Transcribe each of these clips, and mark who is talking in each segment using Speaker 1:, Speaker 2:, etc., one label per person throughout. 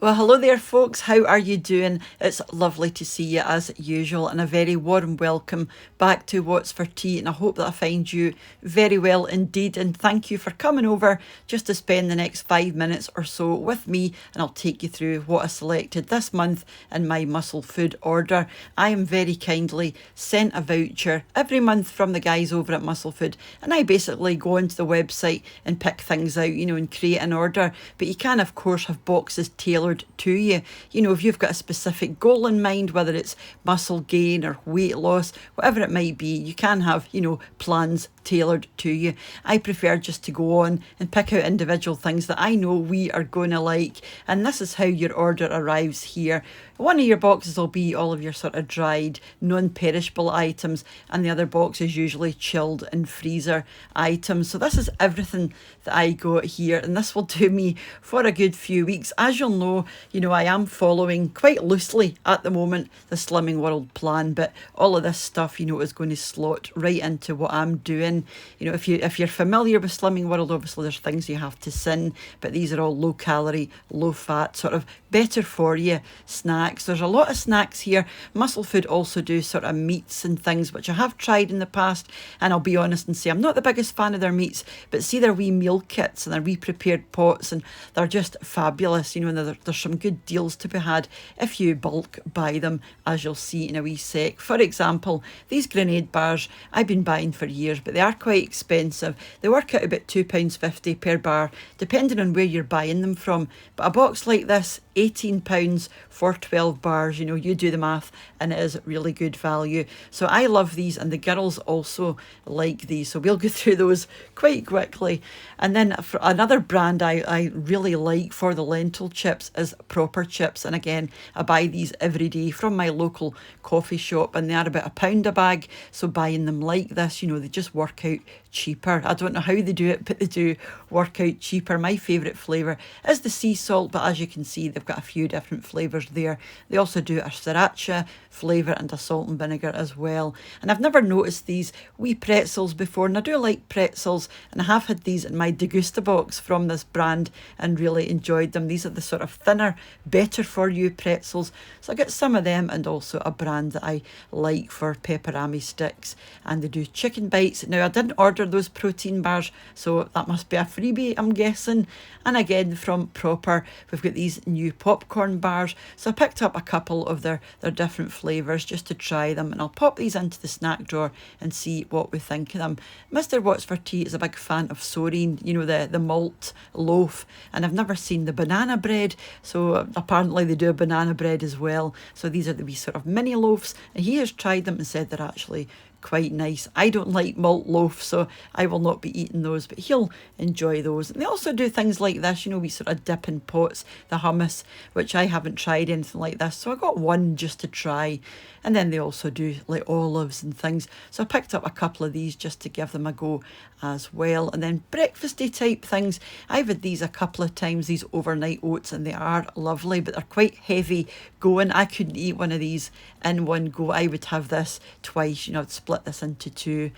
Speaker 1: Well, hello there, folks. How are you doing? It's lovely to see you as usual, and a very warm welcome back to What's for Tea. And I hope that I find you very well indeed. And thank you for coming over just to spend the next 5 minutes or so with me, and I'll take you through what I selected this month in my muscle food order. I am very kindly sent a voucher every month from the guys over at Muscle Food, and I basically go onto the website and pick things out, and create an order. But you can, of course, have boxes tailored to you. If you've got a specific goal in mind, whether it's muscle gain or weight loss, whatever it might be, you can have, plans tailored to you. I prefer just to go on and pick out individual things that I know we are going to like, and this is how your order arrives here. One of your boxes will be all of your sort of dried, non-perishable items, and the other box is usually chilled and freezer items. So this is everything that I got here, and this will do me for a good few weeks. As you'll know, I am following quite loosely at the moment the Slimming World plan, but all of this stuff, is going to slot right into what I'm doing. If you're familiar with Slimming World, obviously there's things you have to sin, but these are all low calorie, low fat, sort of better for you snacks. There's a lot of snacks here. Muscle Food also do sort of meats and things, which I have tried in the past, and I'll be honest and say I'm not the biggest fan of their meats, but see their wee meal kits and their wee prepared pots, and they're just fabulous, and there's some good deals to be had if you bulk buy them, as you'll see in a wee sec. For example, these grenade bars I've been buying for years, but they are quite expensive. They work out about £2.50 per bar, depending on where you're buying them from. But a box like this, £18 for 12 bars, you do the math, and it is really good value. So I love these, and the girls also like these, so we'll go through those quite quickly. And then for another brand I really like for the lentil chips is Proper Chips, and again I buy these every day from my local coffee shop, and they are about £1 a bag. So buying them like this, they just work out cheaper. I don't know how they do it, but they do work out cheaper. My favourite flavour is the sea salt, but as you can see, they've got a few different flavours there. They also do a sriracha flavour and a salt and vinegar as well. And I've never noticed these wee pretzels before, and I do like pretzels, and I have had these in my Degusta box from this brand and really enjoyed them. These are the sort of thinner, better for you pretzels. So I got some of them, and also a brand that I like for pepperami sticks, and they do chicken bites. Now I didn't order those protein bars, so that must be a freebie, I'm guessing. And again, from Proper, we've got these new popcorn bars. So I picked up a couple of their different flavours just to try them, and I'll pop these into the snack drawer and see what we think of them. Mr. What's for Tea is a big fan of Soreen, the malt loaf, and I've never seen the banana bread, so apparently they do a banana bread as well. So these are the wee sort of mini loaves, and he has tried them and said they're actually quite nice. I don't like malt loaf, so I will not be eating those, but he'll enjoy those. And they also do things like this, we sort of dip in pots, the hummus, which I haven't tried anything like this, so I got one just to try. And then they also do like olives and things, so I picked up a couple of these just to give them a go as well. And then breakfasty type things, I've had these a couple of times, these overnight oats, and they are lovely, but they're quite heavy going. I couldn't eat one of these in one go. I would have this twice, I'd split this into two.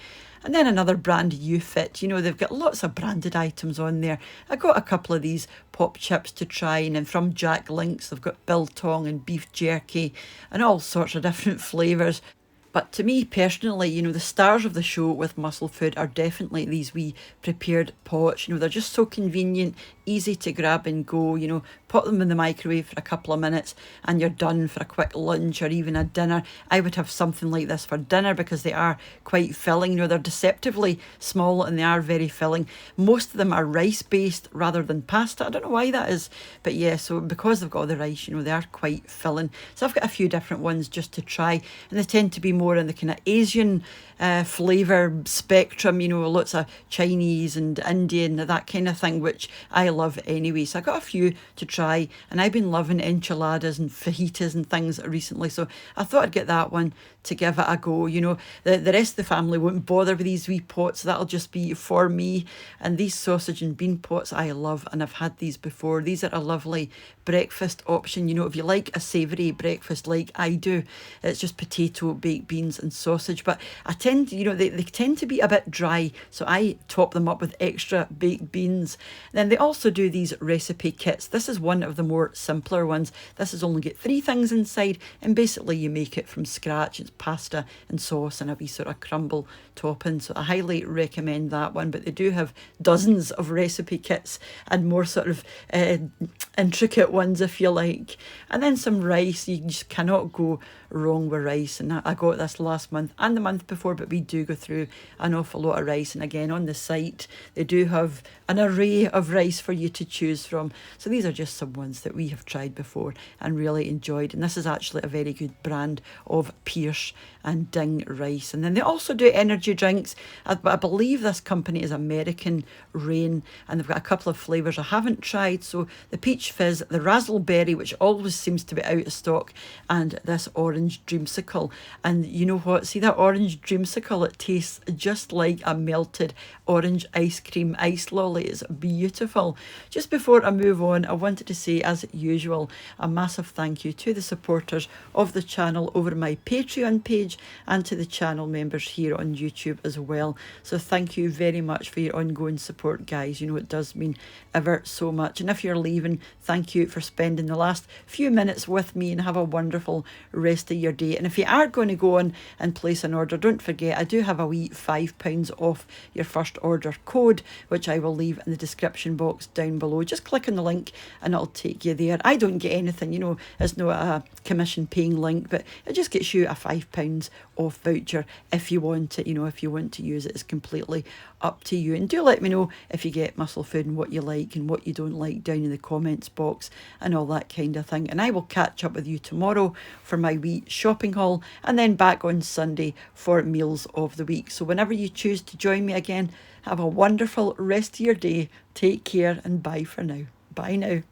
Speaker 1: And then another brand, YouFit, they've got lots of branded items on there. I got a couple of these pop chips to try, and then from Jack Links they've got biltong and beef jerky and all sorts of different flavours. But to me personally, the stars of the show with Muscle Food are definitely these wee prepared pots. They're just so convenient, easy to grab and go. Put them in the microwave for a couple of minutes and you're done for a quick lunch or even a dinner. I would have something like this for dinner because they are quite filling. They're deceptively small and they are very filling. Most of them are rice based rather than pasta. I don't know why that is, but yeah, so because they've got the rice, they are quite filling. So I've got a few different ones just to try, and they tend to be more in the kind of Asian flavour spectrum, lots of Chinese and Indian, that kind of thing, which I love anyway. So I got a few to try, and I've been loving enchiladas and fajitas and things recently, so I thought I'd get that one to give it a go. The rest of the family won't bother with these wee pots, that'll just be for me. And these sausage and bean pots I love, and I've had these before. These are a lovely breakfast option. If you like a savoury breakfast like I do, it's just potato, baked beans and sausage. But I tell tend, they tend to be a bit dry, so I top them up with extra baked beans. Then they also do these recipe kits. This is one of the more simpler ones. This has only got 3 things inside, and basically you make it from scratch. It's pasta and sauce and a wee sort of crumble topping, so I highly recommend that one. But they do have dozens of recipe kits and more sort of intricate ones, if you like. And then some rice. You just cannot go wrong with rice, and I got this last month and the month before, but we do go through an awful lot of rice. And again, on the site they do have an array of rice for you to choose from. So these are just some ones that we have tried before and really enjoyed, and this is actually a very good brand of Pierce and Ding rice. And then they also do energy drinks. I believe this company is American Rain, and they've got a couple of flavours I haven't tried. So the peach fizz, the razzleberry, which always seems to be out of stock, and this orange dreamsicle. And you know what, see that orange dreamsicle, it tastes just like a melted orange ice cream ice lolly. It's beautiful. Just before I move on, I wanted to say, as usual, a massive thank you to the supporters of the channel over my Patreon page, and to the channel members here on YouTube as well. So thank you very much for your ongoing support, guys. It does mean ever so much. And if you're leaving, thank you for spending the last few minutes with me, and have a wonderful rest of your day. And if you are going to go on and place an order, don't forget I do have a wee £5 off your first order code, which I will leave in the description box down below. Just click on the link and it'll take you there. I don't get anything, it's not a commission paying link, but it just gets you a £5 off voucher if you want it. If you want to use it, it's completely up to you. And do let me know if you get muscle food and what you like and what you don't like down in the comments box and all that kind of thing. And I will catch up with you tomorrow for my wee shopping haul, and then back on Sunday for meals of the week. So whenever you choose to join me again, have a wonderful rest of your day. Take care, and bye for now. Bye now.